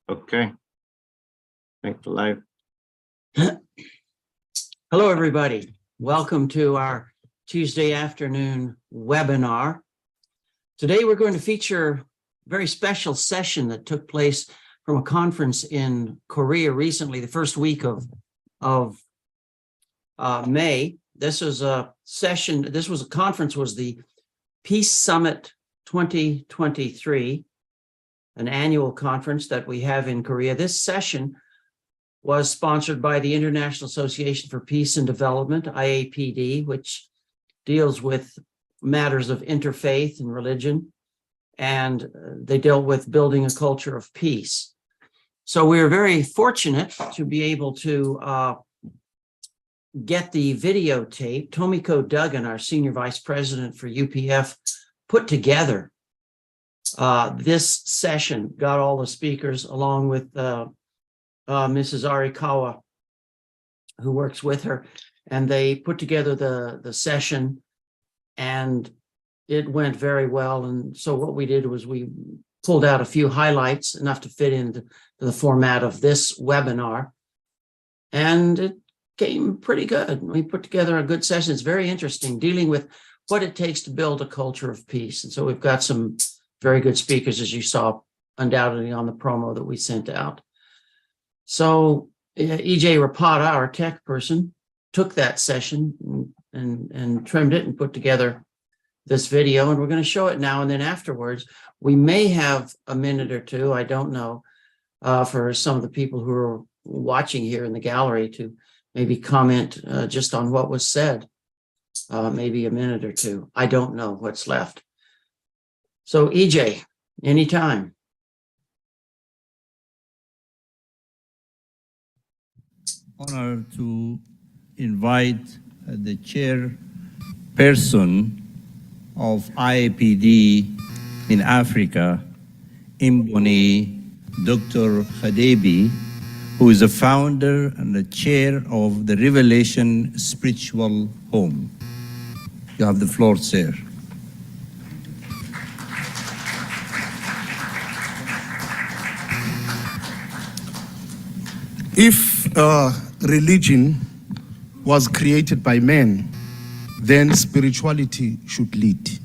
Okay. Thanks for live. Hello, everybody. Welcome to our Tuesday afternoon webinar. Today, we're going to feature a very special session that took place from a conference in Korea recently, the first week of May. This was a session, was the Peace Summit 2023, an annual conference that we have in Korea. This session was sponsored by the International Association for Peace and Development, IAPD, which deals with matters of interfaith and religion, and they dealt with building a culture of peace. So we are very fortunate to be able to get the videotape. Tomiko Duggan, our Senior Vice President for UPF, put together this session, got all the speakers along with Mrs. Arikawa, who works with her, and they put together the session, and it went very well. And so what we did was we pulled out a few highlights, enough to fit into the format of this webinar, and it came pretty good. We put together a good session. It's very interesting, dealing with what it takes to build a culture of peace. And so we've got some very good speakers, as you saw undoubtedly on the promo that we sent out. So EJ Rapata, our tech person, took that session and trimmed it and put together this video, and we're going to show it now. And then afterwards, we may have a minute or two, I don't know, for some of the people who are watching here in the gallery to maybe comment just on what was said, maybe a minute or two. I don't know what's left. So EJ, anytime. Honor to invite the chairperson of IAPD in Africa, Mboni Dr. Radebe, who is the founder and the chair of the Revelation Spiritual Home. You have the floor, sir. If religion was created by men, then spirituality should lead.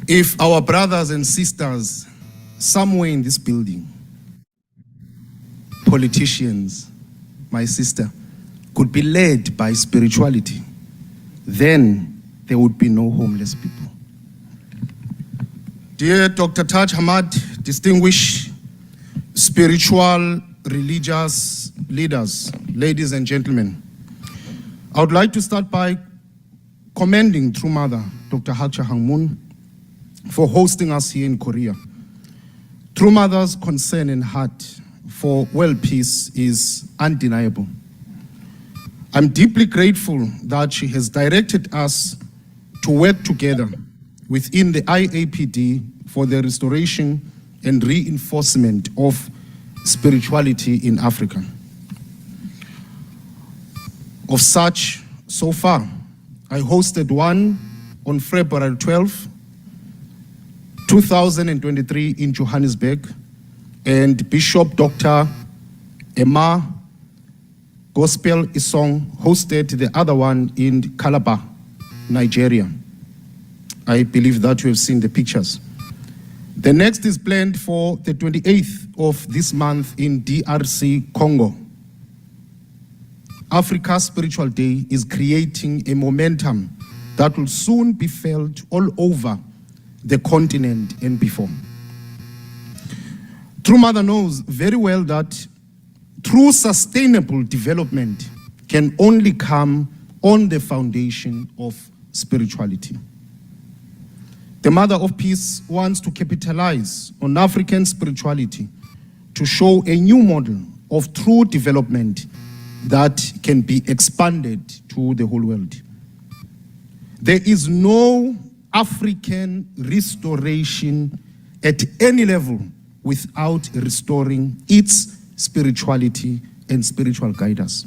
If our brothers and sisters somewhere in this building, politicians, my sister, could be led by spirituality, then there would be no homeless people. Dear Dr. Taj Hamad, distinguished spiritual, religious leaders, ladies and gentlemen, I would like to start by commending True Mother, Dr. Hakcha Hangmun, for hosting us here in Korea. True Mother's concern and heart for world peace is undeniable. I'm deeply grateful that she has directed us to work together within the IAPD for the restoration and reinforcement of spirituality in Africa. Of such, so far, I hosted one on February 12, 2023 in Johannesburg, and Bishop Dr. Emma Gospel Isong hosted the other one in Calabar, Nigeria. I believe that you have seen the pictures. The next is planned for the 28th of this month in DRC, Congo. Africa Spiritual Day is creating a momentum that will soon be felt all over the continent and before. True Mother knows very well that true sustainable development can only come on the foundation of spirituality. The Mother of Peace wants to capitalize on African spirituality to show a new model of true development that can be expanded to the whole world. There is no African restoration at any level without restoring its spirituality and spiritual guidance.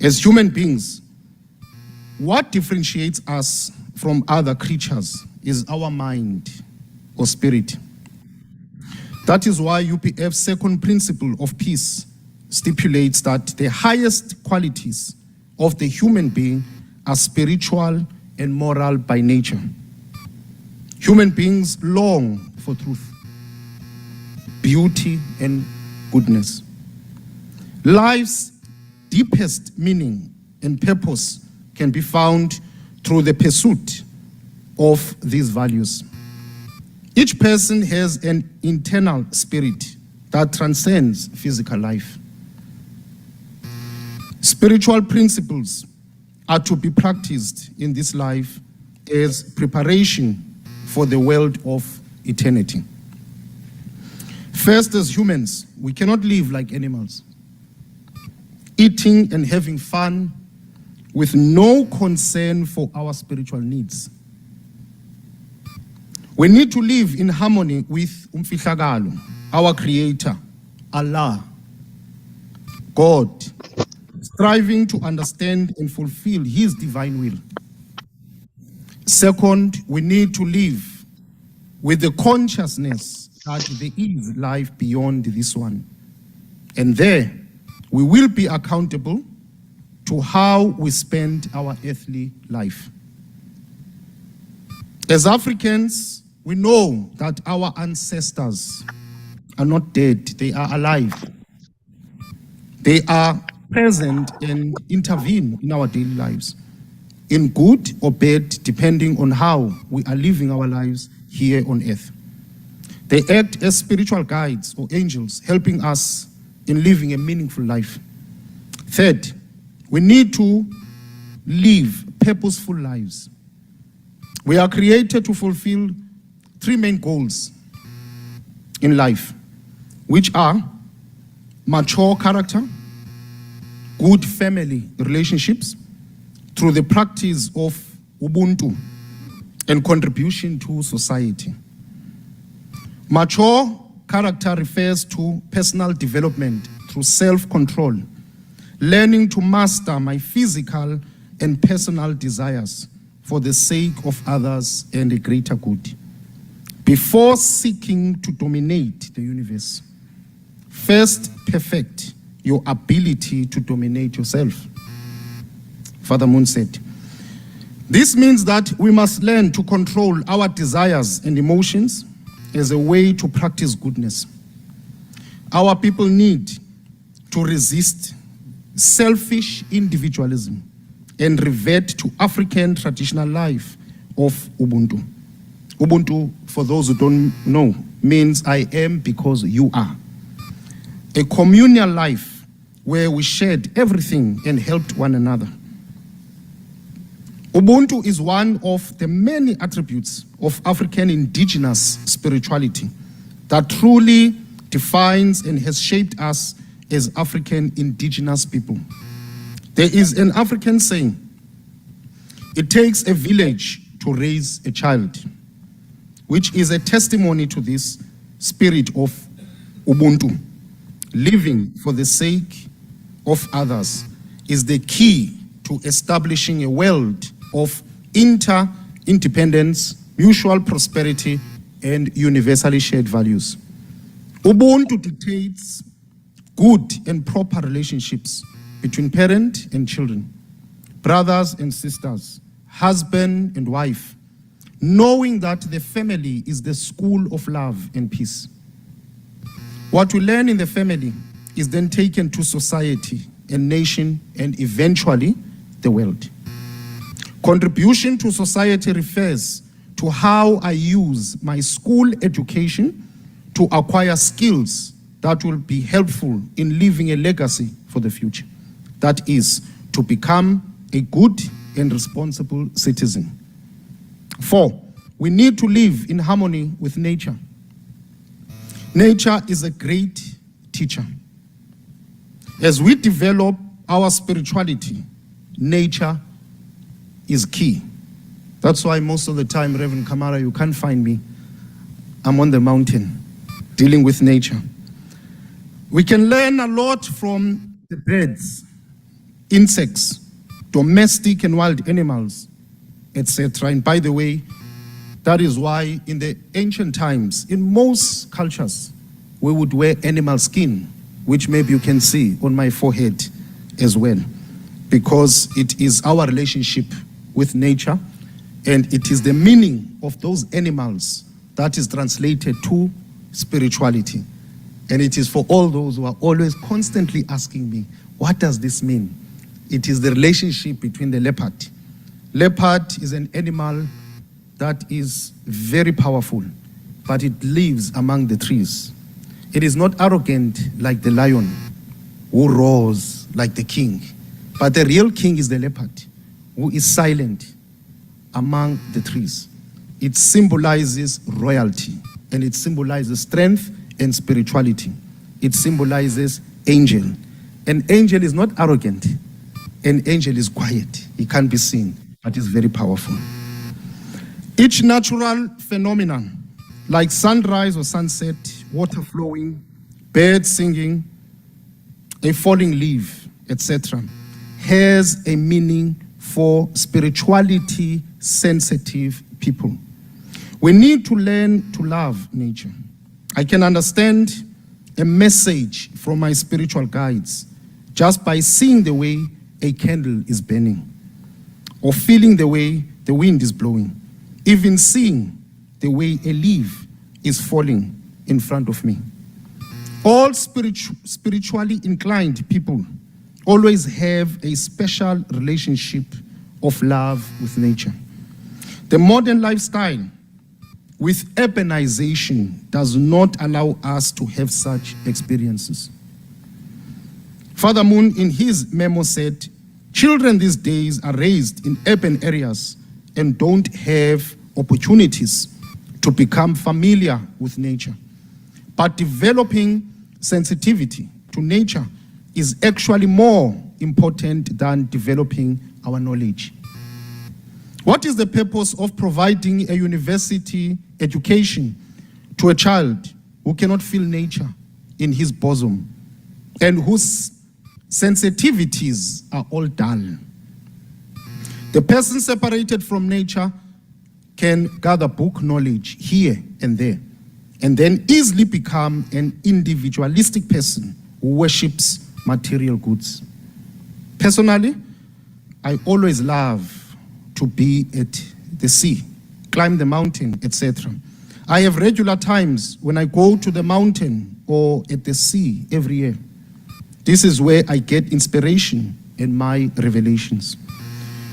As human beings, what differentiates us from other creatures is our mind or spirit. That is why UPF's second principle of peace stipulates that the highest qualities of the human being are spiritual and moral by nature. Human beings long for truth, beauty, and goodness. Life's deepest meaning and purpose can be found through the pursuit of these values. Each person has an internal spirit that transcends physical life. Spiritual principles are to be practiced in this life as preparation for the world of eternity. First, as humans, we cannot live like animals, eating and having fun with no concern for our spiritual needs. We need to live in harmony with Umfihlakalo, our Creator, Allah, God, striving to understand and fulfill His divine will. Second, we need to live with the consciousness that there is life beyond this one. And there, we will be accountable to how we spend our earthly life. As Africans, we know that our ancestors are not dead, they are alive. They are present and intervene in our daily lives, in good or bad, depending on how we are living our lives here on earth. They act as spiritual guides or angels, helping us in living a meaningful life. Third, we need to live purposeful lives. We are created to fulfill three main goals in life, which are mature character, good family relationships through the practice of Ubuntu and contribution to society. Mature character refers to personal development through self-control, learning to master my physical and personal desires for the sake of others and a greater good. Before seeking to dominate the universe, first perfect your ability to dominate yourself. Father Moon said, this means that we must learn to control our desires and emotions as a way to practice goodness. Our people need to resist selfish individualism and revert to African traditional life of Ubuntu. Ubuntu, for those who don't know, means I am because you are. A communal life where we shared everything and helped one another. Ubuntu is one of the many attributes of African indigenous spirituality that truly defines and has shaped us as African indigenous people. There is an African saying, it takes a village to raise a child, which is a testimony to this spirit of Ubuntu. Living for the sake of others is the key to establishing a world of interdependence, mutual prosperity, and universally shared values. Ubuntu dictates good and proper relationships between parent and children, brothers and sisters, husband and wife, knowing that the family is the school of love and peace. What we learn in the family is then taken to society and nation and eventually the world. Contribution to society refers to how I use my school education to acquire skills that will be helpful in leaving a legacy for the future. That is, to become a good and responsible citizen. 4, we need to live in harmony with nature. Nature is a great teacher. As we develop our spirituality, nature is key. That's why most of the time, Reverend Kamara, you can't find me. I'm on the mountain dealing with nature. We can learn a lot from the birds, insects, domestic and wild animals, etc. And by the way, that is why in the ancient times, in most cultures, we would wear animal skin, which maybe you can see on my forehead as well, because it is our relationship with nature, and it is the meaning of those animals that is translated to spirituality. And it is for all those who are always constantly asking me, what does this mean? It is the relationship between the leopard. Leopard is an animal that is very powerful, but it lives among the trees. It is not arrogant like the lion who roars like the king, but the real king is the leopard, who is silent among the trees. It symbolizes royalty, and it symbolizes strength and spirituality. It symbolizes angel. An angel is not arrogant. An angel is quiet. He can't be seen, but is very powerful. Each natural phenomenon, like sunrise or sunset, water flowing, birds singing, a falling leaf, etc., has a meaning for spirituality sensitive people. We need to learn to love nature. I can understand a message from my spiritual guides just by seeing the way a candle is burning, or feeling the way the wind is blowing, even seeing the way a leaf is falling in front of me. All spiritually inclined people always have a special relationship of love with nature. The modern lifestyle with urbanization does not allow us to have such experiences. Father Moon, in his memo, said, children these days are raised in urban areas and don't have opportunities to become familiar with nature. But developing sensitivity to nature is actually more important than developing our knowledge. What is the purpose of providing a university education to a child who cannot feel nature in his bosom and whose sensitivities are all dull? The person separated from nature can gather book knowledge here and there, and then easily become an individualistic person who worships material goods. Personally, I always love to be at the sea, climb the mountain, etc. I have regular times when I go to the mountain or at the sea every year. This is where I get inspiration in my revelations.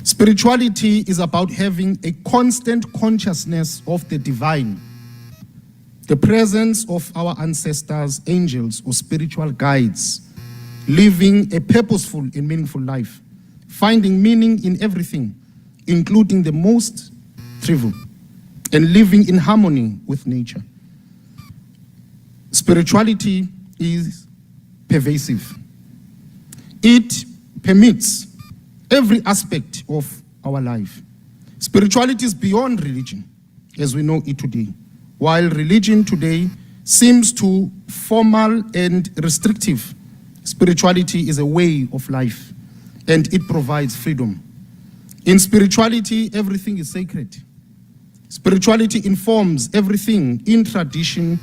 Spirituality is about having a constant consciousness of the divine, the presence of our ancestors, angels, or spiritual guides, living a purposeful and meaningful life, finding meaning in everything, including the most trivial, and living in harmony with nature. Spirituality is pervasive. It permeates every aspect of our life. Spirituality is beyond religion, as we know it today. While religion today seems too formal and restrictive, spirituality is a way of life, and it provides freedom. In spirituality, everything is sacred. Spirituality informs everything in traditional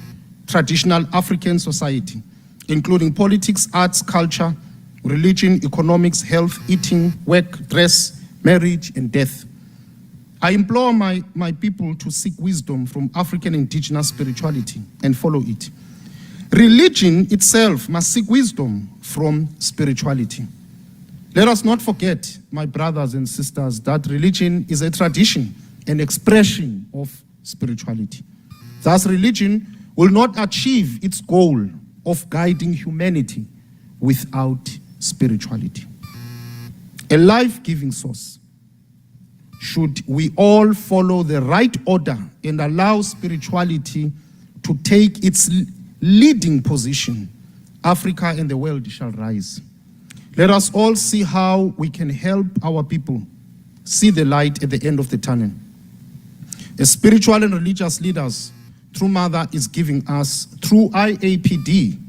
African society, including politics, arts, culture, religion, economics, health, eating, work, dress, marriage, and death. I implore my people to seek wisdom from African indigenous spirituality and follow it. Religion itself must seek wisdom from spirituality. Let us not forget, my brothers and sisters, that religion is a tradition, an expression of spirituality. Thus, religion will not achieve its goal of guiding humanity without spirituality. A life-giving source. Should we all follow the right order and allow spirituality to take its leading position, Africa and the world shall rise. Let us all see how we can help our people see the light at the end of the tunnel. As spiritual and religious leaders, True Mother is giving us, through IAPD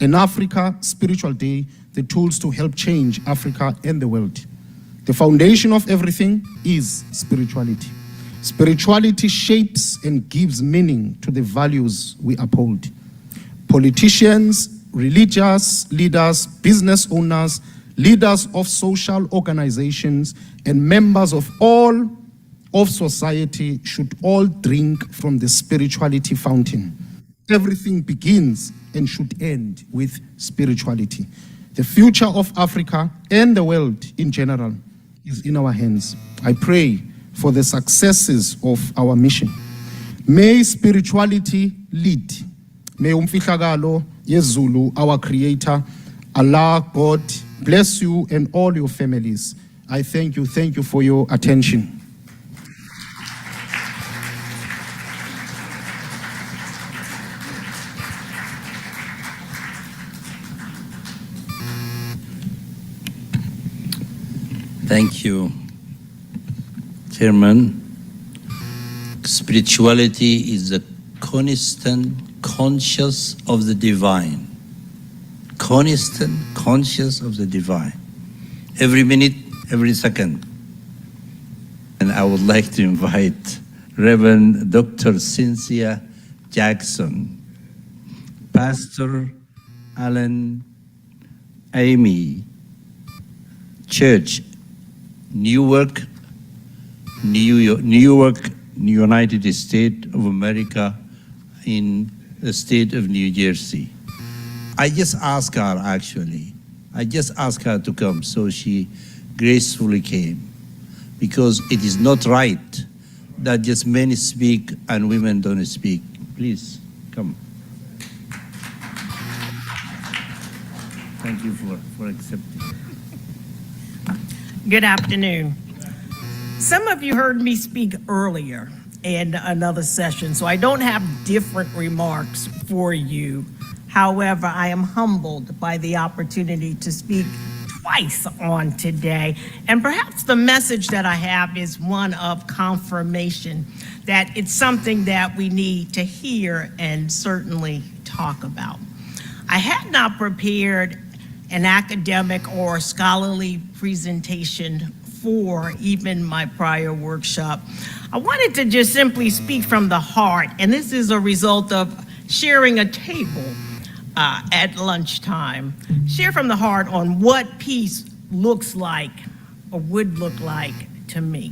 and Africa Spiritual Day, the tools to help change Africa and the world. The foundation of everything is spirituality. Spirituality shapes and gives meaning to the values we uphold. politicians, religious leaders, business owners, leaders of social organizations, and members of all of society should all drink from the spirituality fountain. Everything begins and should end with spirituality. The future of Africa and the world in general is in our hands. I pray for the successes of our mission. May spirituality lead. May umfihlakalo yezulu, our creator, Allah, God, bless you and all your families. I thank you for your attention. Thank you, Chairman. Spirituality is a constant conscious of the divine. Constant conscious of the divine. Every minute, every second. And I would like to invite Reverend Dr. Cynthia Jackson, Pastor Alan Amy Church, Newark, United States of America, in the state of New Jersey. I just asked her to come, so she gracefully came, because it is not right that just men speak and women don't speak. Please, come. Thank you for accepting. Good afternoon. Some of you heard me speak earlier in another session, so I don't have different remarks for you. However, I am humbled by the opportunity to speak twice on today. And perhaps the message that I have is one of confirmation that it's something that we need to hear and certainly talk about. I had not prepared an academic or scholarly presentation for even my prior workshop. I wanted to just simply speak from the heart, and this is a result of sharing a table at lunchtime. Share from the heart on what peace looks like or would look like to me.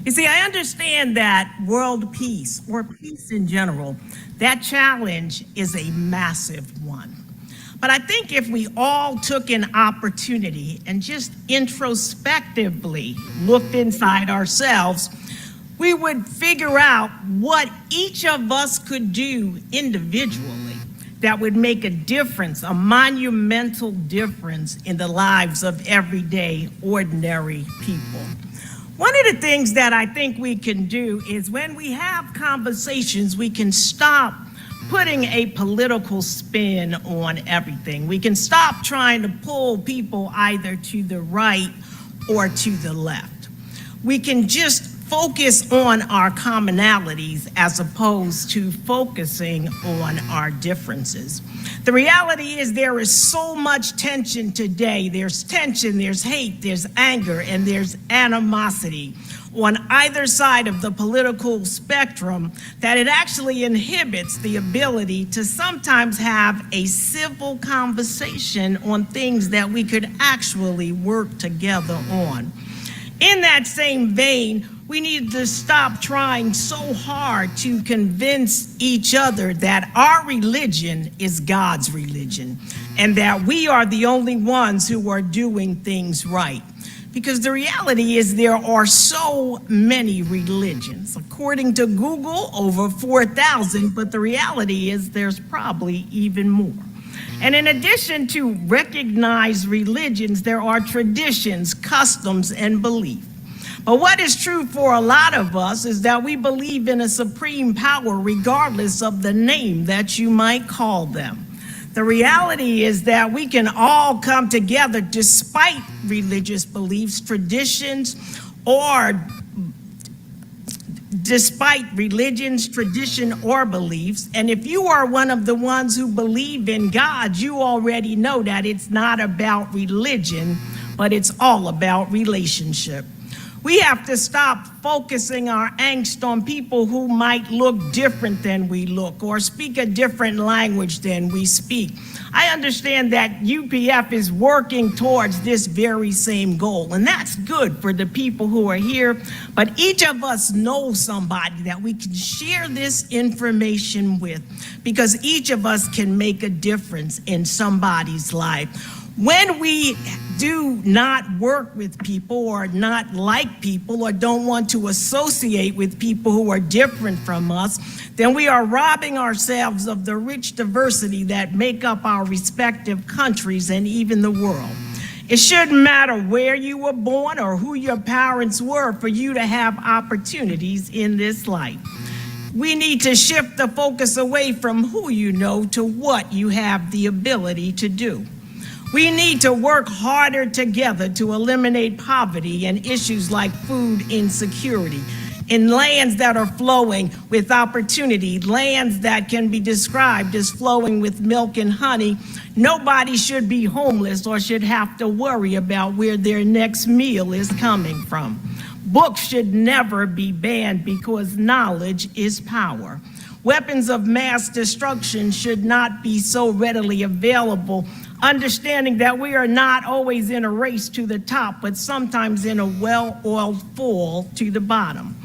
You see, I understand that world peace, or peace in general, that challenge is a massive one. But I think if we all took an opportunity and just introspectively looked inside ourselves, we would figure out what each of us could do individually that would make a difference, a monumental difference in the lives of everyday, ordinary people. One of the things that I think we can do is when we have conversations, we can stop putting a political spin on everything. We can stop trying to pull people either to the right or to the left. We can just focus on our commonalities as opposed to focusing on our differences. The reality is there is so much tension today. There's tension, there's hate, there's anger, and there's animosity on either side of the political spectrum that it actually inhibits the ability to sometimes have a civil conversation on things that we could actually work together on. In that same vein, we need to stop trying so hard to convince each other that our religion is God's religion and that we are the only ones who are doing things right. Because the reality is there are so many religions. According to Google, over 4,000, but the reality is there's probably even more. And in addition to recognized religions, there are traditions, customs, and belief. But what is true for a lot of us is that we believe in a supreme power regardless of the name that you might call them. The reality is that we can all come together despite religious beliefs, traditions, or despite religions, tradition, or beliefs. And if you are one of the ones who believe in God, you already know that it's not about religion, but it's all about relationship. We have to stop focusing our angst on people who might look different than we look or speak a different language than we speak. I understand that UPF is working towards this very same goal, and that's good for the people who are here, but each of us knows somebody that we can share this information with, because each of us can make a difference in somebody's life. When we do not work with people or not like people or don't want to associate with people who are different from us, then we are robbing ourselves of the rich diversity that make up our respective countries and even the world. It shouldn't matter where you were born or who your parents were for you to have opportunities in this life. We need to shift the focus away from who you know to what you have the ability to do. We need to work harder together to eliminate poverty and issues like food insecurity in lands that are flowing with opportunity, lands that can be described as flowing with milk and honey. Nobody should be homeless or should have to worry about where their next meal is coming from. Books should never be banned because knowledge is power. Weapons of mass destruction should not be so readily available, understanding that we are not always in a race to the top, but sometimes in a well-oiled fall to the bottom.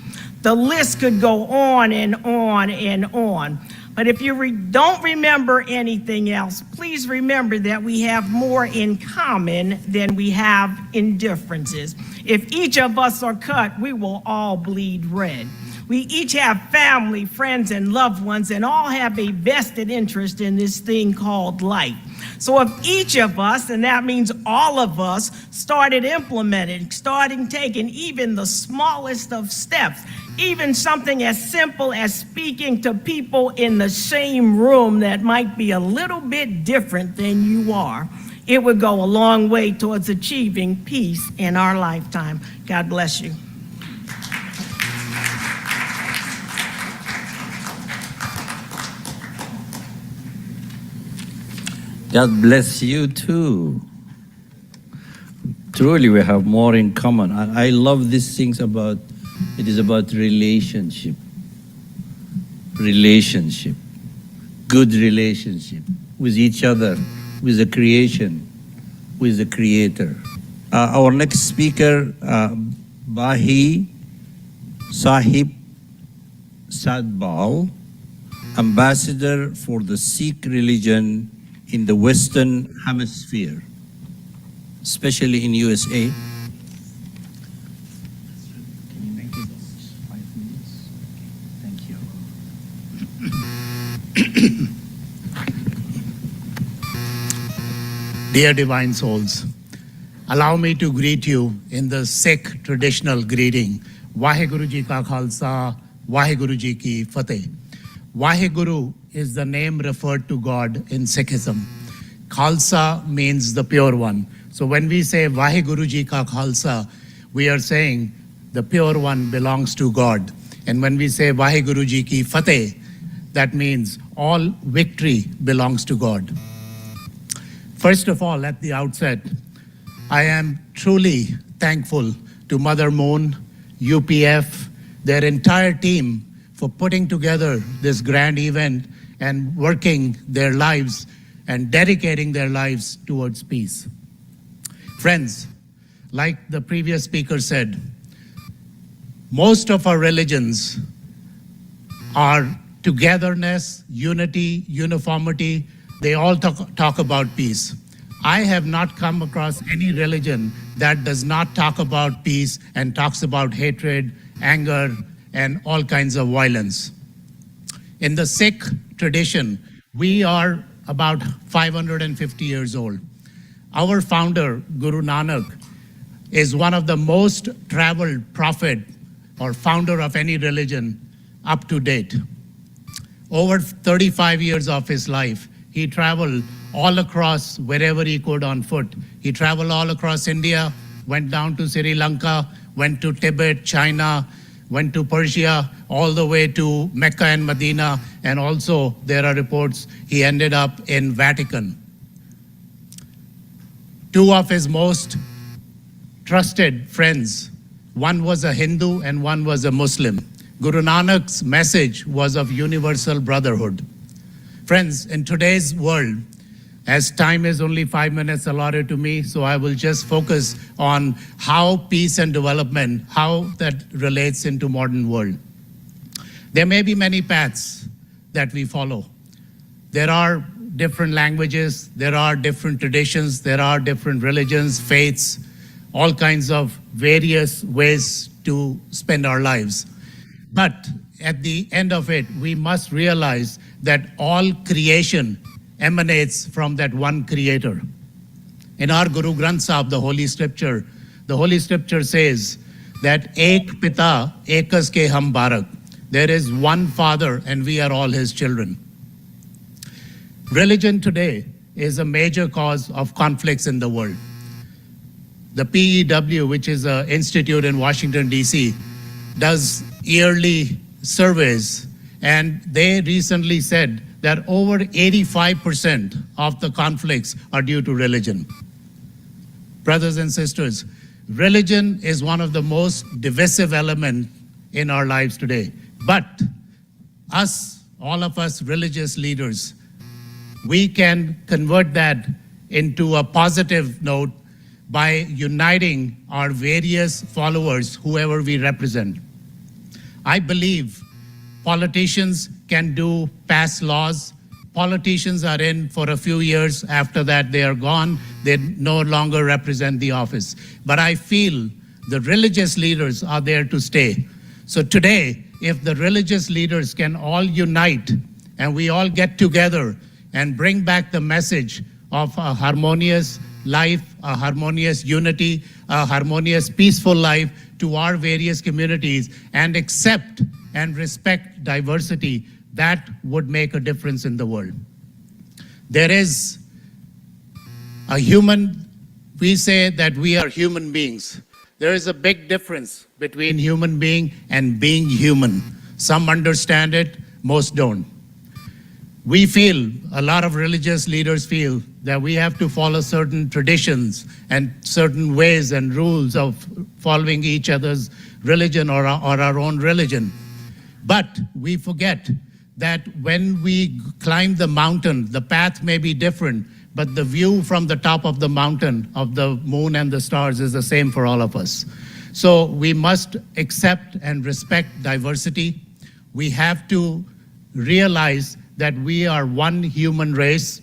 The list could go on and on and on. But if you don't remember anything else, please remember that we have more in common than we have in differences. If each of us are cut, we will all bleed red. We each have family, friends, and loved ones, and all have a vested interest in this thing called life. So if each of us, and that means all of us, started implementing, taking even the smallest of steps, even something as simple as speaking to people in the same room that might be a little bit different than you are, it would go a long way towards achieving peace in our lifetime. God bless you. God bless you too. Truly, we have more in common. And I love these things about, it is about relationship. Relationship. Good relationship with each other, with the creation, with the Creator. Our next speaker, Bahi Sahib Sadbal, Ambassador for the Sikh religion in the Western Hemisphere, especially in USA. Can you make it 5 minutes? Thank you. Dear divine souls, allow me to greet you in the Sikh traditional greeting. Vaheguru Ji Ka Khalsa, Vaheguru Ji Ki Fateh. Vaheguru is the name referred to God in Sikhism. Khalsa means the pure one. So when we say Vaheguru Ji Ka Khalsa, we are saying the pure one belongs to God. And when we say Vaheguru Ji Ki Fateh, that means all victory belongs to God. First of all, at the outset, I am truly thankful to Mother Moon, UPF, their entire team for putting together this grand event and working their lives and dedicating their lives towards peace. Friends, like the previous speaker said, most of our religions are togetherness, unity, uniformity. They all talk about peace. I have not come across any religion that does not talk about peace and talks about hatred, anger, and all kinds of violence. In the Sikh tradition, we are about 550 years old. Our founder, Guru Nanak, is one of the most traveled prophet or founder of any religion up to date. Over 35 years of his life, he traveled all across wherever he could on foot. He traveled all across India, went down to Sri Lanka, went to Tibet, China, went to Persia, all the way to Mecca and Medina, and also there are reports he ended up in Vatican. Two of his most trusted friends One was a Hindu and one was a Muslim. Guru Nanak's message was of universal brotherhood. Friends, in today's world, as time is only 5 minutes allotted to me, so I will just focus on how peace and development, how that relates into modern world. There may be many paths that we follow. There are different languages, there are different traditions, there are different religions, faiths, all kinds of various ways to spend our lives. But at the end of it, we must realize that all creation emanates from that one creator. In our Guru Granth Sahib, the Holy Scripture says that Ek Pita, Ekas Ke Hum Barak. There is one Father and we are all his children. Religion today is a major cause of conflicts in the world. The PEW, which is an institute in Washington, D.C., does yearly surveys, and they recently said that over 85% of the conflicts are due to religion. Brothers and sisters, religion is one of the most divisive elements in our lives today. But us, all of us religious leaders, we can convert that into a positive note by uniting our various followers, whoever we represent. I believe politicians can pass laws. Politicians are in for a few years. After that, they are gone. They no longer represent the office. But I feel the religious leaders are there to stay. So today, if the religious leaders can all unite and we all get together and bring back the message of a harmonious life, a harmonious unity, a harmonious, peaceful life to our various communities and accept and respect diversity, that would make a difference in the world. There is a we say that we are human beings. There is a big difference between human being and being human. Some understand it, most don't. We feel, a lot of religious leaders feel, that we have to follow certain traditions and certain ways and rules of following each other's religion or our own religion. But we forget that when we climb the mountain, the path may be different, but the view from the top of the mountain of the moon and the stars is the same for all of us. So we must accept and respect diversity. We have to realize that we are one human race.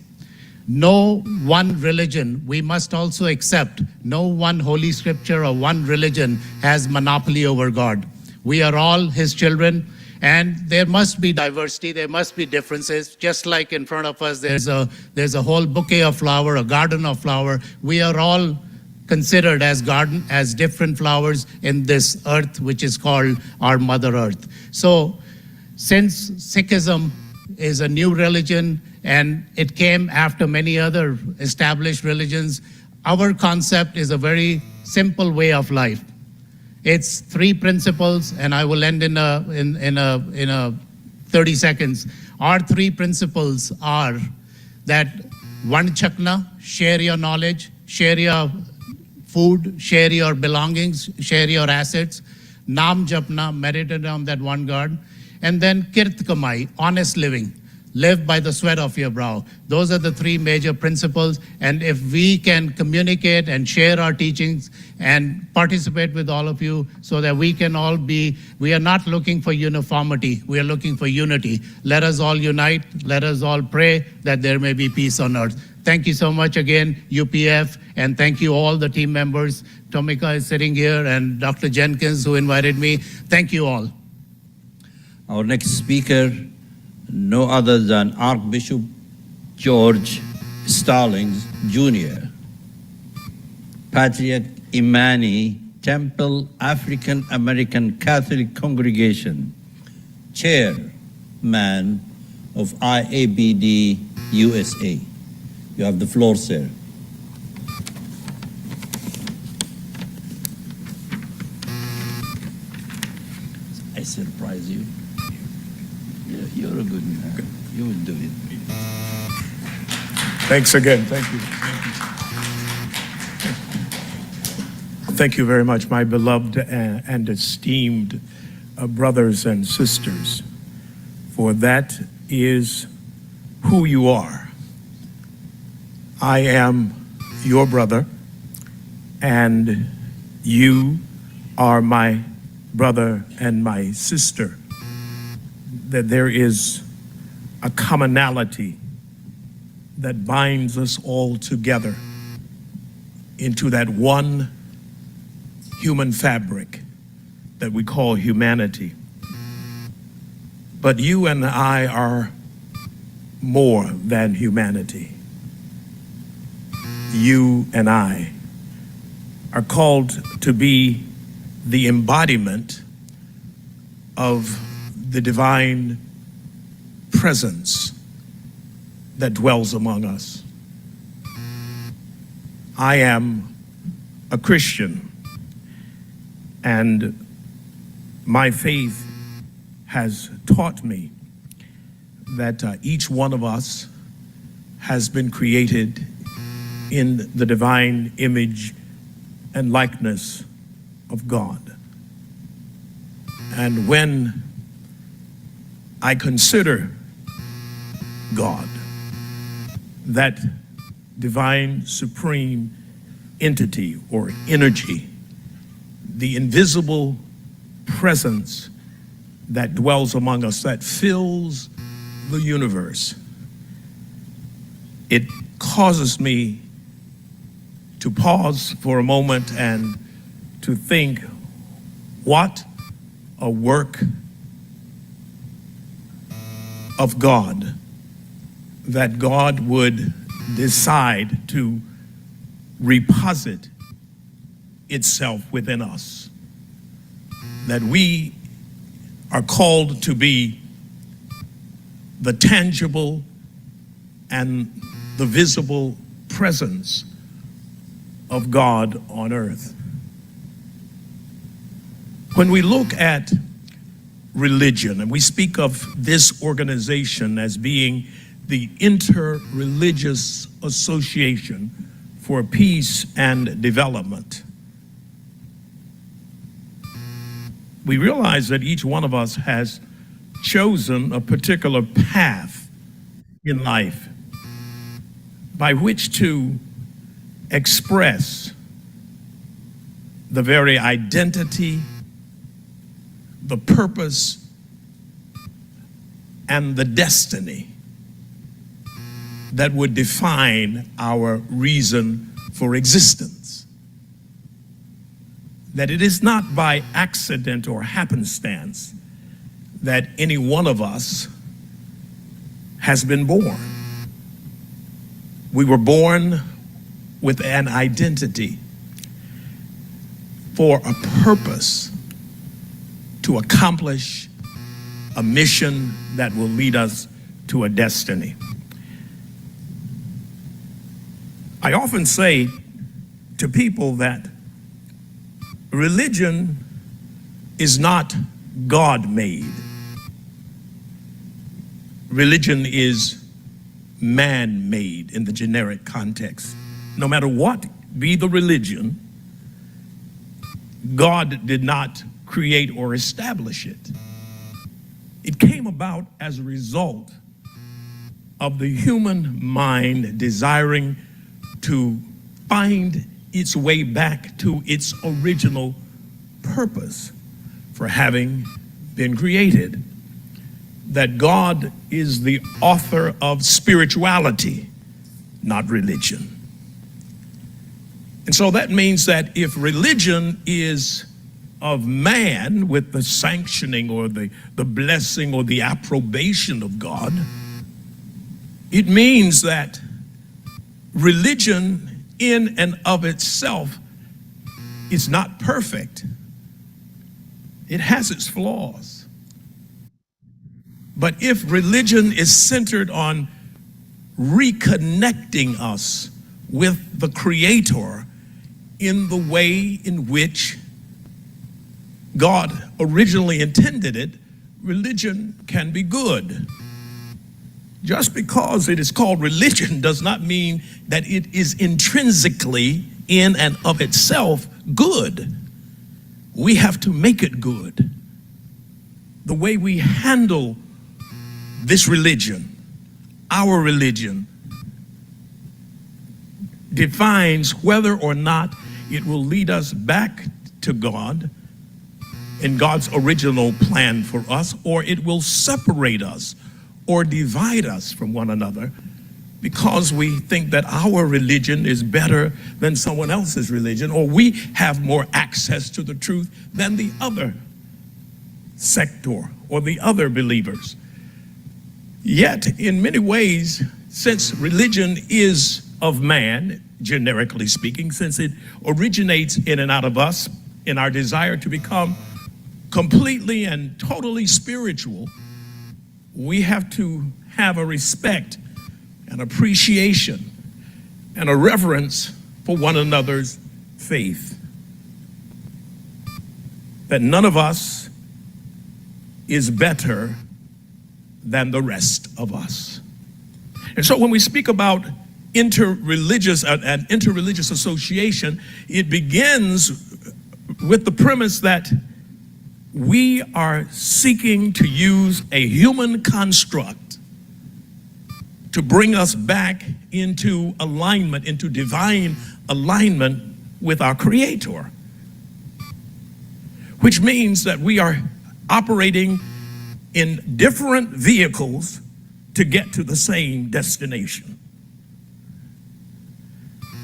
No one religion, we must also accept, no one holy scripture or one religion has monopoly over God. We are all his children, and there must be diversity, there must be differences. Just like in front of us, there's a whole bouquet of flower, a garden of flower. We are all considered as different flowers in this earth, which is called our Mother Earth. So since Sikhism is a new religion and it came after many other established religions, our concept is a very simple way of life. It's 3 principles, and I will end in a 30 seconds. Our 3 principles are that one chakna, share your knowledge, share your food, share your belongings, share your assets. Naam japna, meditate on that one God. And then kirt kamai, honest living. Live by the sweat of your brow. Those are the 3 major principles. And if we can communicate and share our teachings and participate with all of you so that we can all we are not looking for uniformity, we are looking for unity. Let us all unite, let us all pray that there may be peace on earth. Thank you so much again, UPF, and thank you all the team members. Tomika is sitting here and Dr. Jenkins who invited me. Thank you all. Our next speaker, no other than Archbishop George Stallings, Jr., Patriarch Imani Temple, African American Catholic Congregation, Chairman of IABD USA. You have the floor, sir. I surprise you. You're a good man. You will do it. Thanks again. Thank you. Thank you very much, my beloved and esteemed brothers and sisters, for that is who you are. I am your brother, and you are my brother and my sister. That there is a commonality that binds us all together into that one human fabric that we call humanity. But you and I are more than humanity. You and I are called to be the embodiment of the divine presence that dwells among us. I am a Christian, and my faith has taught me that each one of us has been created in the divine image and likeness of God. And when I consider God, that divine supreme entity or energy, the invisible presence that dwells among us, that fills the universe, it causes me to pause for a moment and to think, what a work of God, that God would decide to reposit itself within us, that we are called to be the tangible and the visible presence of God on earth. When we look at religion, and we speak of this organization as being the Interreligious Association for Peace and Development, we realize that each one of us has chosen a particular path in life by which to express the very identity, the purpose, and the destiny that would define our reason for existence. That it is not by accident or happenstance that any one of us has been born. We were born with an identity for a purpose to accomplish a mission that will lead us to a destiny. I often say to people that religion is not God-made. Religion is man-made in the generic context. No matter what be the religion, God did not create or establish it. It came about as a result of the human mind desiring to find its way back to its original purpose for having been created. That God is the author of spirituality, not religion. And so that means that if religion is of man with the sanctioning or the blessing or the approbation of God, it means that religion in and of itself is not perfect. It has its flaws. But if religion is centered on reconnecting us with the Creator in the way in which God originally intended it, religion can be good. Just because it is called religion does not mean that it is intrinsically in and of itself good, we have to make it good. The way we handle this religion, our religion, defines whether or not it will lead us back to God in God's original plan for us, or it will separate us or divide us from one another because we think that our religion is better than someone else's religion, or we have more access to the truth than the other sector or the other believers. Yet, in many ways, since religion is of man, generically speaking, since it originates in and out of us, in our desire to become completely and totally spiritual, we have to have a respect and appreciation and a reverence for one another's faith. That none of us is better than the rest of us. And so when we speak about interreligious association, it begins with the premise that we are seeking to use a human construct to bring us back into alignment, into divine alignment with our Creator, which means that we are operating in different vehicles to get to the same destination.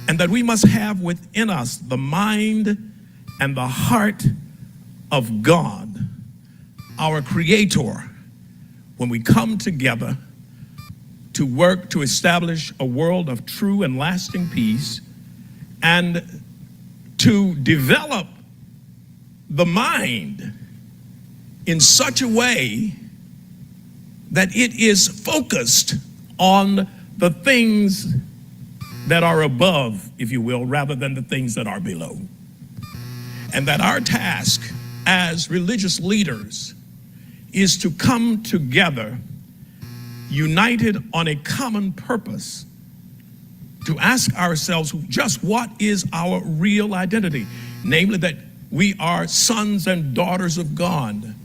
And that we must have within us the mind and the heart of God, our Creator, when we come together to work to establish a world of true and lasting peace, and to develop the mind in such a way that it is focused on the things that are above, if you will, rather than the things that are below. And that our task as religious leaders is to come together united on a common purpose, to ask ourselves just what is our real identity, namely that we are sons and daughters of God.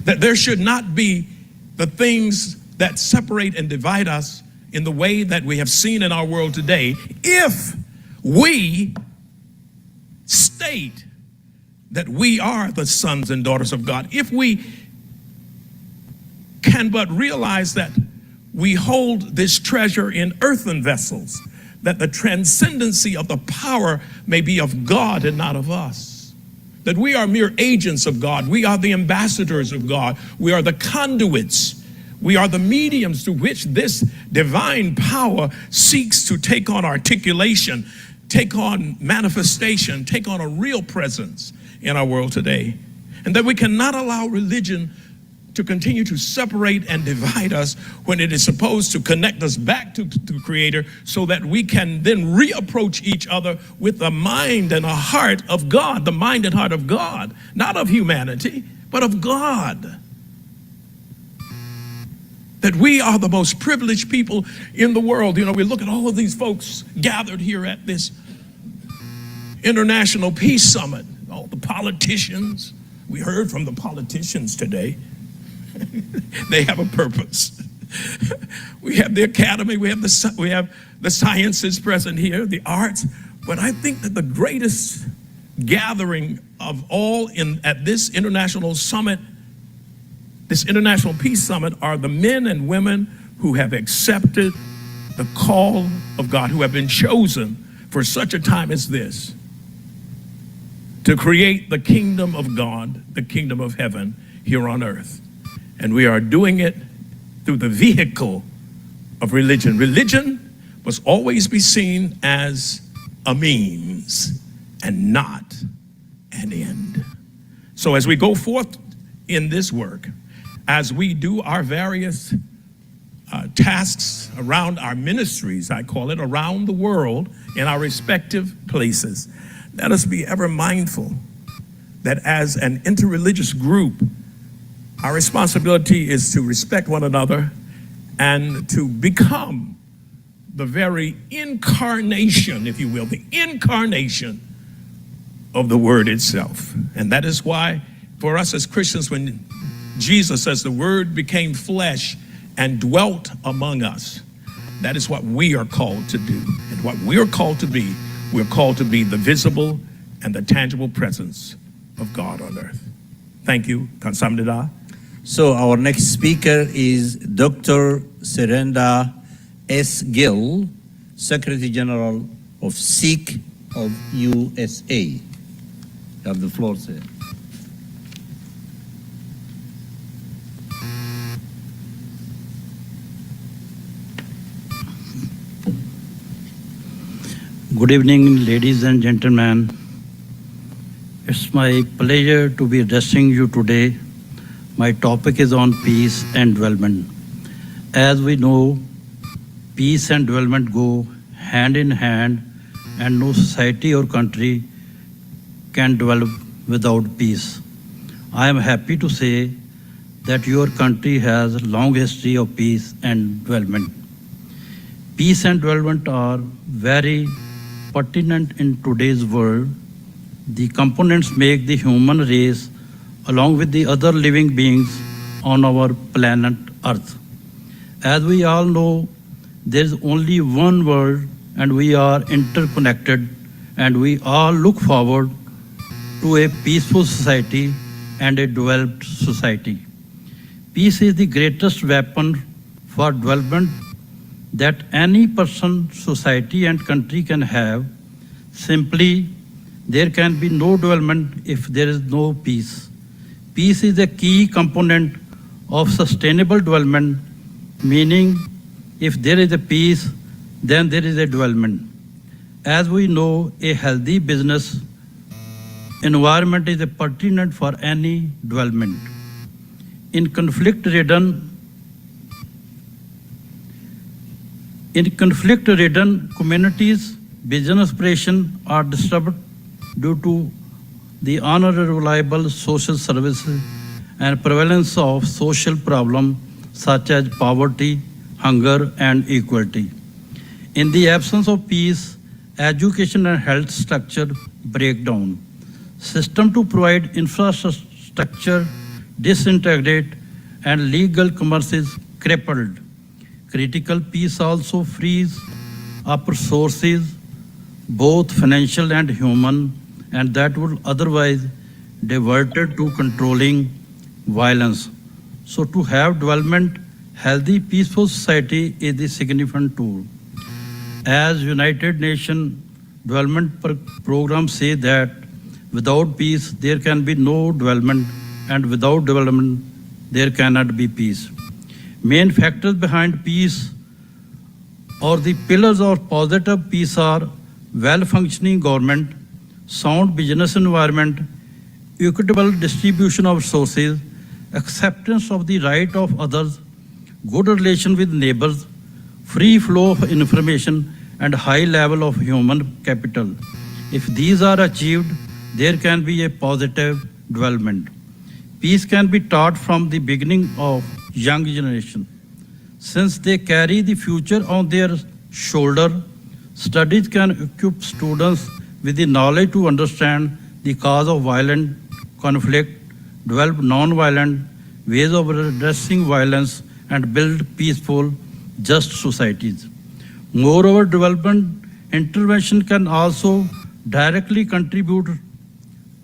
That there should not be the things that separate and divide us in the way that we have seen in our world today, if we state that we are the sons and daughters of God, if we can but realize that we hold this treasure in earthen vessels, that the transcendency of the power may be of God and not of us, that we are mere agents of God, we are the ambassadors of God, we are the conduits, we are the mediums through which this divine power seeks to take on articulation, take on manifestation, take on a real presence in our world today. And that we cannot allow religion to continue to separate and divide us when it is supposed to connect us back to the Creator, so that we can then reapproach each other with the mind and a heart of God, the mind and heart of God, not of humanity, but of God. That we are the most privileged people in the world. You know, we look at all of these folks gathered here at this International Peace Summit, all the politicians. We heard from the politicians today. They have a purpose. We have the academy, we have the sciences present here, the arts, but I think that the greatest gathering of all at this international summit, this International Peace Summit, are the men and women who have accepted the call of God, who have been chosen for such a time as this, to create the kingdom of God, the kingdom of heaven here on earth. And we are doing it through the vehicle of religion. Religion must always be seen as a means and not an end. So as we go forth in this work, as we do our various tasks around our ministries, I call it, around the world in our respective places, let us be ever mindful that as an interreligious group, our responsibility is to respect one another and to become the very incarnation, if you will, the incarnation of the word itself. And that is why for us as Christians, when Jesus says the word became flesh and dwelt among us, that is what we are called to do. And what we are called to be, we're called to be the visible and the tangible presence of God on earth. Thank you. Kamsahamnida. So our next speaker is Dr. Surinder S. Gill, Secretary General of Sikhs of USA. You have the floor, sir. Good evening, ladies and gentlemen. It's my pleasure to be addressing you today. My topic is on peace and development. As we know, peace and development go hand in hand, and no society or country can develop without peace. I am happy to say that your country has a long history of peace and development. Peace and development are very pertinent in today's world. The components make the human race along with the other living beings on our planet Earth. As we all know, there is only one world and we are interconnected, and we all look forward to a peaceful society and a developed society. Peace is the greatest weapon for development that any person, society and country can have. Simply, there can be no development if there is no peace. Peace is a key component of sustainable development, meaning if there is a peace, then there is a development. As we know, a healthy business environment is a pertinent for any development. In conflict-ridden communities, business operations are disturbed due to the unreliable social services and prevalence of social problems such as poverty, hunger, and inequality. In the absence of peace, education and health structure break down. System to provide infrastructure disintegrate, and legal commerce is crippled. Critical peace also frees up resources, both financial and human, and that would otherwise diverted to controlling violence. So to have development, healthy, peaceful society is a significant tool. As United Nations Development Program say that without peace, there can be no development, and without development, there cannot be peace. Main factors behind peace or the pillars of positive peace are well-functioning government, sound business environment, equitable distribution of resources, acceptance of the right of others, good relation with neighbors, free flow of information, and high level of human capital. If these are achieved, there can be a positive development. Peace can be taught from the beginning of young generation. Since they carry the future on their shoulder, studies can equip students with the knowledge to understand the cause of violent conflict, develop non-violent ways of addressing violence, and build peaceful, just societies. Moreover, development intervention can also directly contribute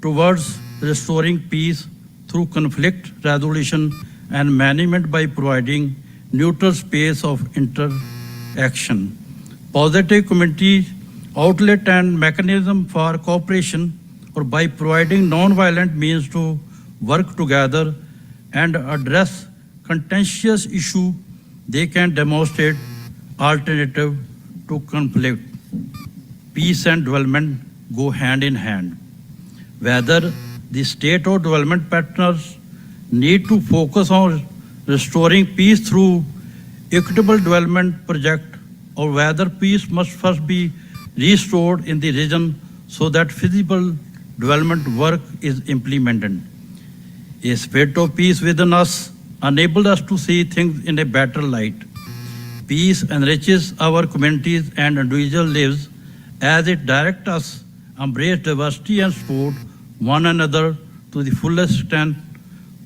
towards restoring peace through conflict resolution and management by providing neutral space of interaction. Positive community outlet and mechanism for cooperation, or by providing non-violent means to work together and address contentious issue, they can demonstrate alternative to conflict. Peace and development go hand in hand. Whether the state or development partners need to focus on restoring peace through equitable development project, or whether peace must first be restored in the region so that feasible development work is implemented. A spirit of peace within us enabled us to see things in a better light. Peace enriches our communities and individual lives as it directs us embrace diversity and support one another to the fullest extent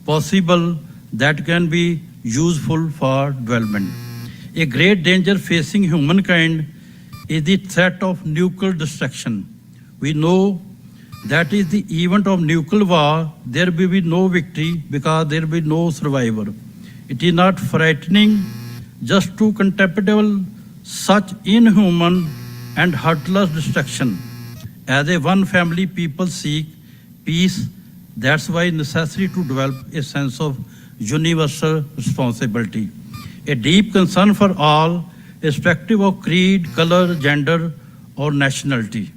possible that can be useful for development. A great danger facing humankind is the threat of nuclear destruction. We know that is the event of nuclear war, there will be no victory because there will be no survivor. It is not frightening, just too contemptible, such inhuman and heartless destruction. As a one family, people seek peace. That's why necessary to develop a sense of universal responsibility, a deep concern for all, irrespective of creed, color, gender, or nationality.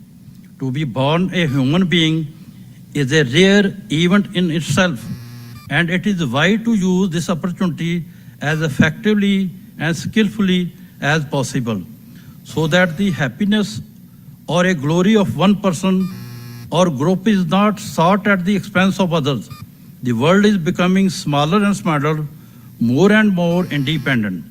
To be born a human being is a rare event in itself, and it is wise to use this opportunity as effectively and skillfully as possible, so that the happiness or a glory of one person or group is not sought at the expense of others. The world is becoming smaller and smaller, more and more independent.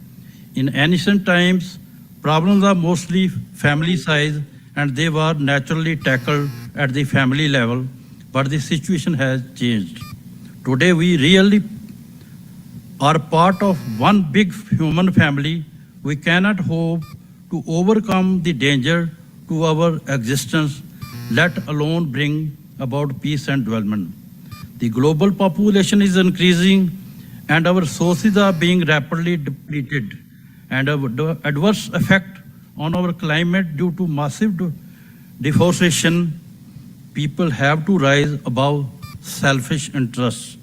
In ancient times, problems are mostly family size, and they were naturally tackled at the family level, but the situation has changed. Today, we really are part of one big human family. We cannot hope to overcome the danger to our existence, let alone bring about peace and development. The global population is increasing and our resources are being rapidly depleted, and the adverse effect on our climate due to massive deforestation. People have to rise above selfish interests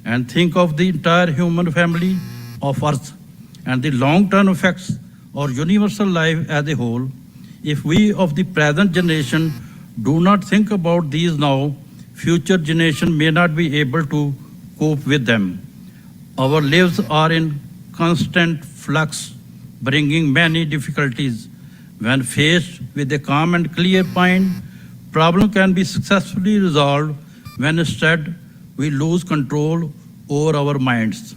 and think of the entire human family of Earth and the long-term effects or universal life as a whole. If we of the present generation do not think about these now, future generation may not be able to cope with them. Our lives are in constant flux, bringing many difficulties. When faced with a calm and clear mind, problem can be successfully resolved when instead we lose control over our minds.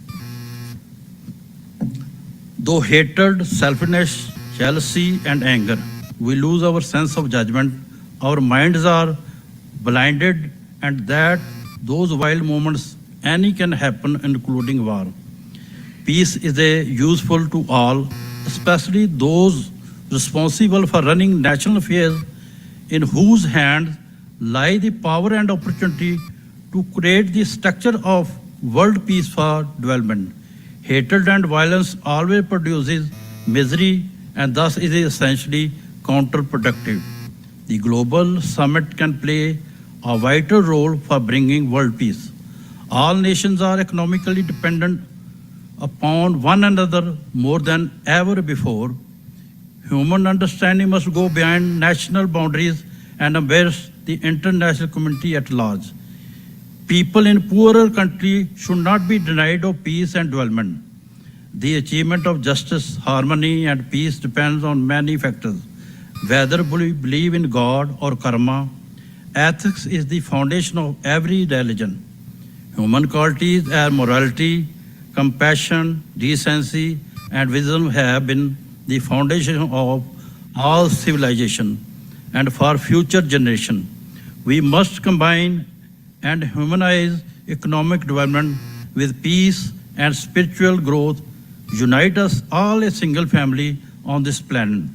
Though hatred, selfishness, jealousy, and anger, we lose our sense of judgment. Our minds are blinded, and that those wild moments, any can happen, including war. Peace is useful to all, especially those responsible for running national affairs, in whose hands lie the power and opportunity to create the structure of world peace for development. Hatred and violence always produces misery and thus is essentially counterproductive. The global summit can play a vital role for bringing world peace. All nations are economically dependent upon one another more than ever before. Human understanding must go beyond national boundaries and embrace the international community at large. People in poorer countries should not be denied of peace and development. The achievement of justice, harmony, and peace depends on many factors. Whether we believe in God or karma, ethics is the foundation of every religion. Human qualities as morality, compassion, decency, and wisdom have been the foundation of all civilization. And for future generation, we must combine and humanize economic development with peace and spiritual growth, unite us all a single family on this planet.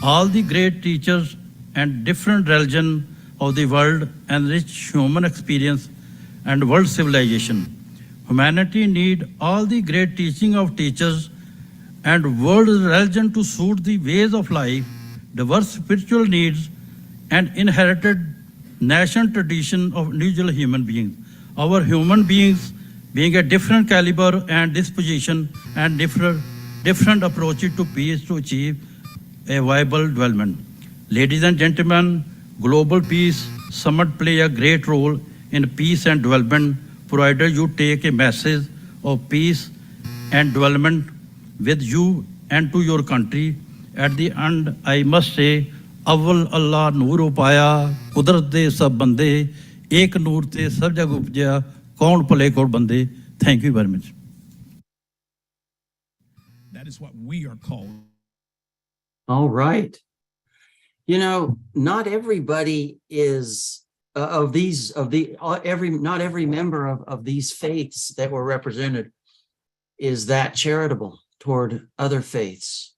All the great teachers and different religions of the world enrich human experience and world civilization. Humanity needs all the great teaching of teachers and world religion to suit the ways of life, diverse spiritual needs, and inherited national tradition of individual human beings. Our human beings being a different caliber and disposition and different approaches to peace to achieve a viable development. Ladies and gentlemen, Global Peace Summit play a great role in peace and development, provided you take a message of peace and development with you and to your country. At the end, I must say, अव्वल अल्लाह नूर उपाया कुदरत दे सब बंदे एक नूर ते सब जग उपजया कौन भले कोल बंदे. Thank you very much. That That is what we are called. All right. You know, not everybody is not every member of these faiths that were represented is that charitable toward other faiths.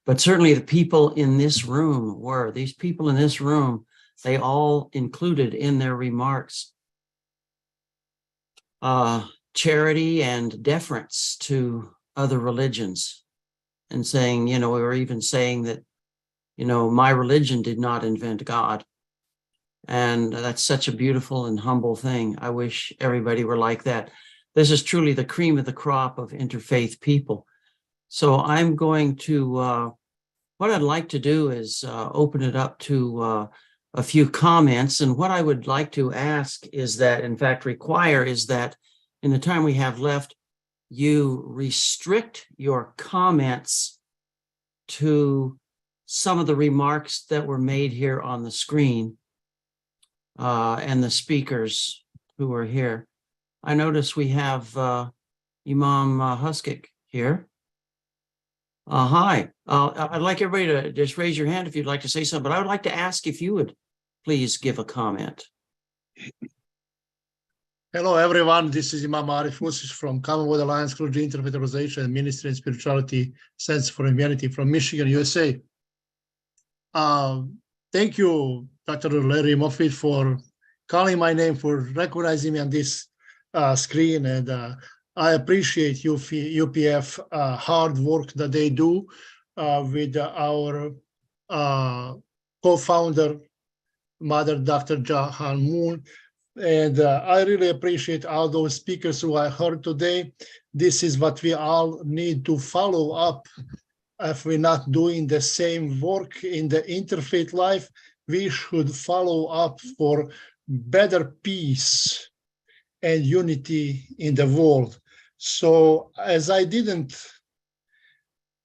But certainly the people in this room were. These people in this room, they all included in their remarks charity and deference to other religions, and saying, you know, we were even saying that, you know, my religion did not invent God. And that's such a beautiful and humble thing. I wish everybody were like that. This is truly the cream of the crop of interfaith people. So I'm going to, what I'd like to do is open it up to a few comments. And what I would like to ask is that, in fact, require is that in the time we have left, you restrict your comments to some of the remarks that were made here on the screen and the speakers who are here. I notice we have Imam Huskik here. Hi. I'd like everybody to just raise your hand if you'd like to say something, but I would like to ask if you would please give a comment. Hello, everyone. This is Imam Arif Musis from Commonwealth Alliance Clergy Interfaith Organization and Ministry and Spirituality Center for Humanity from Michigan, USA. Thank you, Dr. Larry Moffitt, for calling my name, for recognizing me on this screen. And I appreciate UPF hard work that they do with our co-founder, Mother Dr. Jahan Moon. And I really appreciate all those speakers who I heard today. This is what we all need to follow up. If we're not doing the same work in the interfaith life, we should follow up for better peace and unity in the world. So as I didn't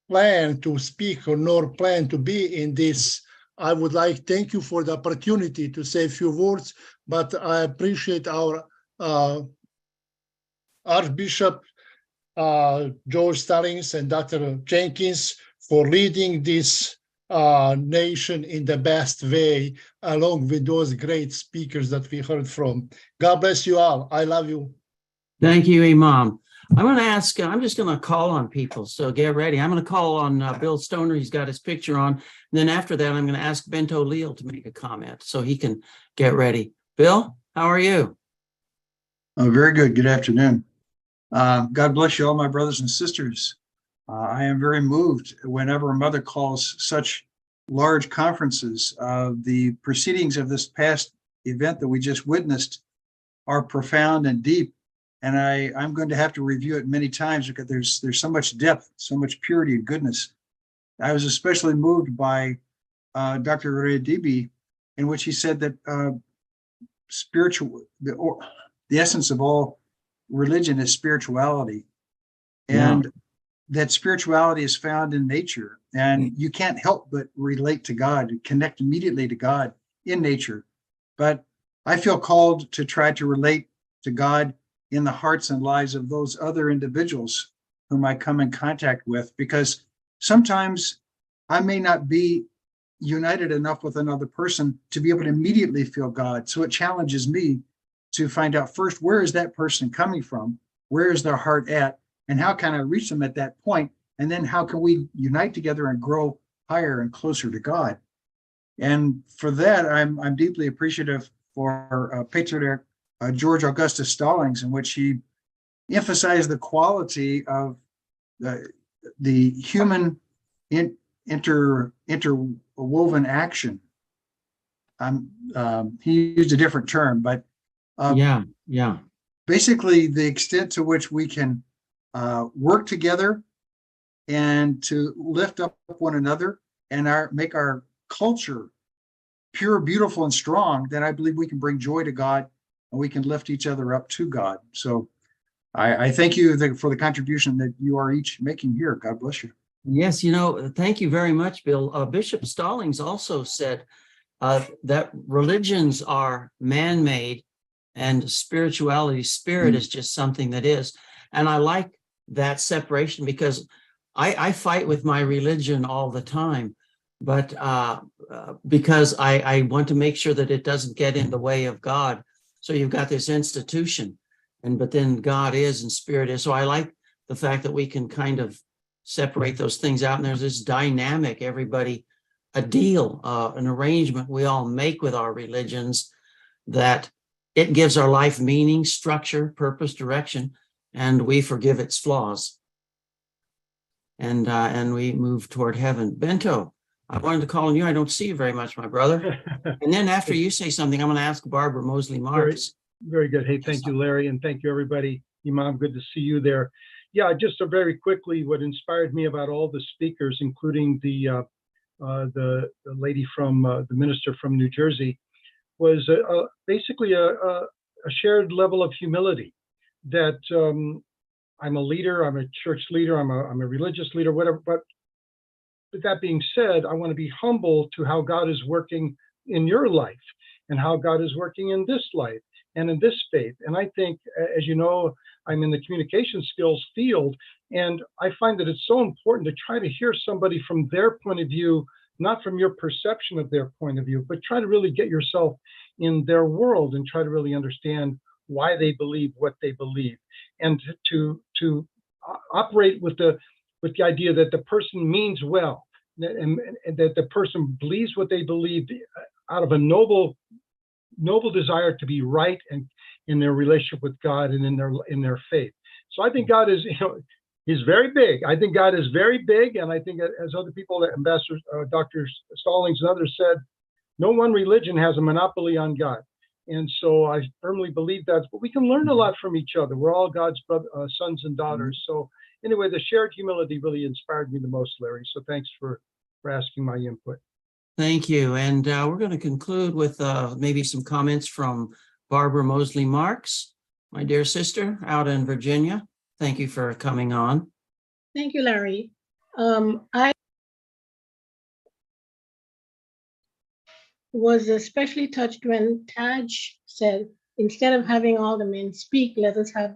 plan to speak or nor plan to be in this, I would like to thank you for the opportunity to say a few words, but I appreciate our Archbishop George Stallings and Dr. Jenkins for leading this nation in the best way, along with those great speakers that we heard from. God bless you all. I love you. Thank you, Imam. I'm going to ask, I'm just going to call on people, so get ready. I'm going to call on Bill Stoner. He's got his picture on. And then after that, I'm going to ask Bento Leal to make a comment so he can get ready. Bill, how are you? Oh, very good. Good afternoon. God bless you all, my brothers and sisters. I am very moved whenever a mother calls such large conferences. The proceedings of this past event that we just witnessed are profound and deep. And I'm going to have to review it many times because there's so much depth, so much purity and goodness. I was especially moved by Dr. Radebe, in which he said that the essence of all religion is spirituality, and that spirituality is found in nature, and you can't help but relate to God, connect immediately to God in nature. But I feel called to try to relate to God in the hearts and lives of those other individuals whom I come in contact with, because sometimes I may not be united enough with another person to be able to immediately feel God. So it challenges me to find out first, where is that person coming from? Where is their heart at? And how can I reach them at that point? And then how can we unite together and grow higher and closer to God? And for that, I'm deeply appreciative for Patriarch George Augustus Stallings, in which he emphasized the quality of the human interwoven action. He used a different term, but basically the extent to which we can work together and to lift up one another and make our culture pure, beautiful, and strong, then I believe we can bring joy to God and we can lift each other up to God. So I thank you for the contribution that you are each making here. God bless you. Yes, you know, thank you very much, Bill. Bishop Stallings also said that religions are man-made and spirituality, spirit is just something that is. And I like that separation because I fight with my religion all the time, but because I want to make sure that it doesn't get in the way of God. So you've got this institution, but then God is and spirit is. So I like the fact that we can kind of separate those things out. And there's this dynamic, everybody, a deal, an arrangement we all make with our religions that it gives our life meaning, structure, purpose, direction, and we forgive its flaws. And we move toward heaven. Bento, I wanted to call on you. I don't see you very much, my brother. And then after you say something, I'm going to ask Barbara Mosley Marks. Very good. Hey, thank you, Larry, and thank you, everybody. Imam, good to see you there. Yeah, just very quickly, what inspired me about all the speakers, including the lady from the minister from New Jersey, was basically a shared level of humility. That I'm a leader, I'm a church leader, I'm a religious leader, whatever. But with that being said, I want to be humble to how God is working in your life and how God is working in this life and in this faith. And I think, as you know, I'm in the communication skills field, and I find that it's so important to try to hear somebody from their point of view, not from your perception of their point of view, but try to really get yourself in their world and try to really understand why they believe what they believe, and to operate with the idea that the person means well, and that the person believes what they believe out of a noble desire to be right and in their relationship with God and in their faith. So I think God is, He's very big. I think God is very big, and I think, as other people, Ambassador Dr. Stallings and others said, no one religion has a monopoly on God. And so I firmly believe that, but we can learn a lot from each other. We're all God's sons and daughters. So anyway, the shared humility really inspired me the most, Larry. So thanks for asking my input. Thank you. And we're going to conclude with maybe some comments from Barbara Mosley Marks, my dear sister out in Virginia. Thank you for coming on. Thank you, Larry. I was especially touched when Taj said, instead of having all the men speak, let us have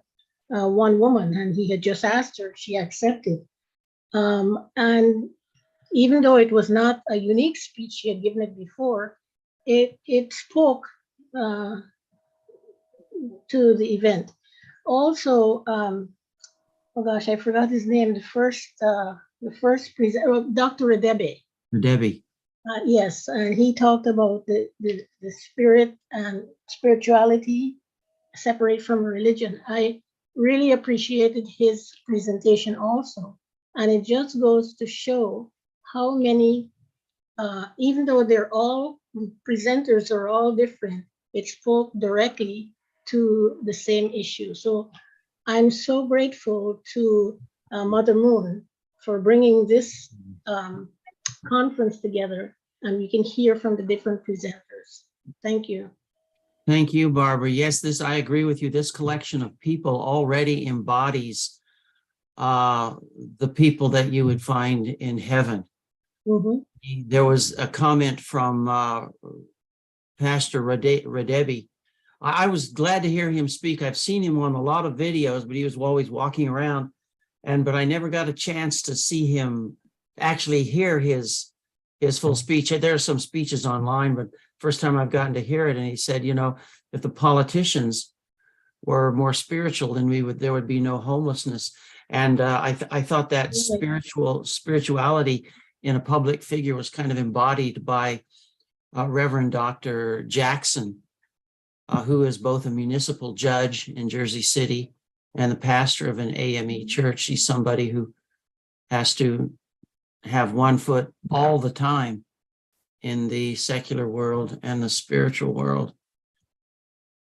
one woman. And he had just asked her, she accepted. And even though it was not a unique speech, she had given it before, it spoke to the event. Also, oh gosh, I forgot his name, the first presenter, Dr. Radebe. Debbie. Yes, and he talked about the spirit and spirituality separate from religion. I really appreciated his presentation also. And it just goes to show how many, even though they're all presenters are all different, it spoke directly to the same issue. So I'm so grateful to Mother Moon for bringing this conference together, and we can hear from the different presenters. Thank you. Thank you, Barbara. Yes, I agree with you. This collection of people already embodies the people that you would find in heaven. Mm-hmm. There was a comment from Pastor Radebe. I was glad to hear him speak. I've seen him on a lot of videos, but he was always walking around, but I never got a chance to see him actually hear his full speech. There are some speeches online, but first time I've gotten to hear it. And he said, if the politicians were more spiritual, then there would be no homelessness. And I thought that spirituality in a public figure was kind of embodied by Reverend Dr. Jackson, who is both a municipal judge in Jersey City and the pastor of an AME church. She's somebody who has to have one foot all the time in the secular world and the spiritual world.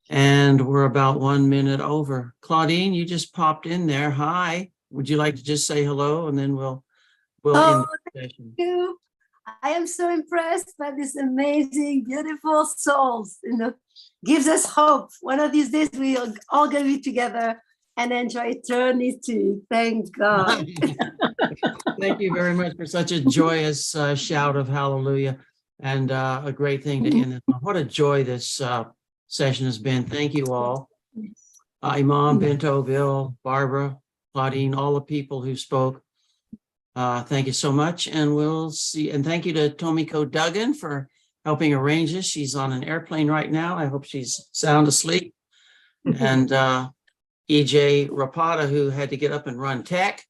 And we're about 1 minute over. Claudine, you just popped in there. Hi. Would you like to just say hello, and then we'll end the session. Thank you. I am so impressed by these amazing, beautiful souls. Gives us hope. One of these days we are all going to be together and enjoy eternity. Thank God. Thank you very much for such a joyous shout of hallelujah, and a great thing to end it. What a joy this session has been. Thank you all. Imam, Bento, Bill, Barbara, Claudine, all the people who spoke. Thank you so much, and we'll see. And thank you to Tomiko Duggan for helping arrange this. She's on an airplane right now. I hope she's sound asleep. And EJ Rapata, who had to get up and run tech.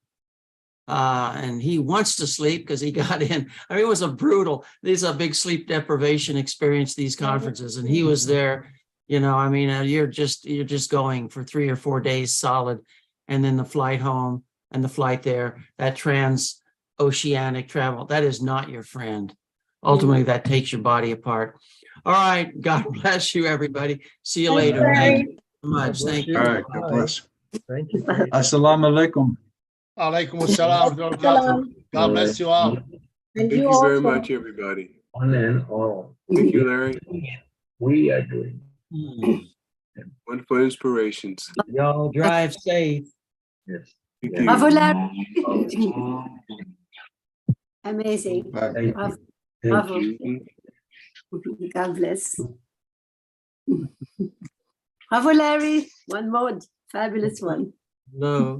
And he wants to sleep because he got in. I mean, it was a brutal, this is a big sleep deprivation experience, these conferences. And he was there, you know, I mean, you're just going for 3 or 4 days solid. And then the flight home and the flight there, that transoceanic travel, that is not your friend. Ultimately, that takes your body apart. All right. God bless you, everybody. See you later. Thank you so much. Thank you. All right, God bless. Thank you. Assalamu alaikum. Alaikum assalam. God bless you all. And Thank you you very also. much, everybody. One and all. Thank you, Larry. We are doing. Wonderful inspirations. Y'all drive safe. Yes. Thank you. Bravo, Larry. Amazing. Thank Bravo. you. Bravo. Mhm. God bless. Bravo, Larry. One more fabulous one. Hello.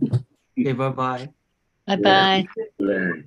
Okay, bye-bye. Bye-bye. Larry.